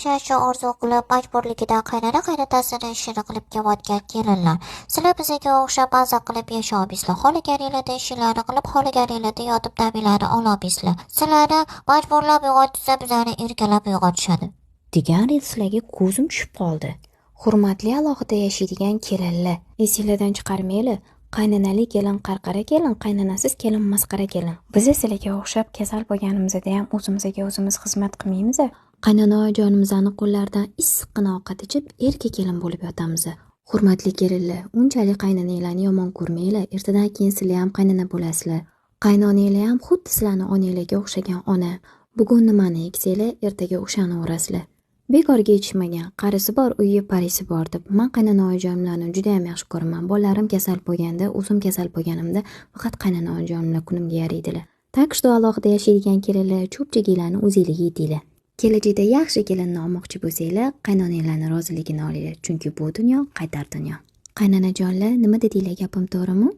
tekshirishni orzu qilib, majburligidan qaynona-qaynotasini ishini qilib kelayotgan kelinlar. Sizlar bizga o'xshab maza qilib yashaysizlar. Xohlaganingizni ishlarni qilib, xohlaganingizni yotib damilarni olasizlar. Sizlarni majburlab uyg'otsa, bizlarni erkalab uyg'otishadi. degan reelslarga ko'zim tushib qoldi. Hurmatli alohida yashaydigan kelinlar, esinglardan chiqarmayli. Qaynanali kelin qarqara kelin, qaynanasiz kelin masxara kelin. Biz sizlarga o'xshab kasal bo'lganimizda ham o'zimizga o'zimiz xizmat qilmaymiz. Qaynona jonimizni qo'llaridan issiqqina ovqat ichib, erka kelin bo'lib yotamiz. Hurmatli kelinlar, unchalik qaynonanglarni yomon ko'rmanglar. Ertadan keyin sizlar ham qaynona bo'lasizlar. Qaynonanglar ham xuddi sizlarning onanglarga o'xshagan ona. Bugun nimani eksanglar, ertaga o'shani o'rasizlar. Bekorga yetishmagan, qarisi bor, uyi parisi bor deb. Men qaynona onajonimlarni juda ham yaxshi ko'raman. Bolalarim kasal bo'lganda, o'zim kasal bo'lganimda faqat qaynona onajonimlar kunimga yaraydilar. Tak что alohida yashaydigan kelinlar ko'pchiliklarni o'zingizga yetinglar. Kelajakda yaxshi kelinni olmoqchi bo'lsanglar, qaynonanglarning roziligini olinglar, chunki bu dunyo qaytar dunyo. Qaynanajonlar, nima dedinglar, gapim to'g'rimi?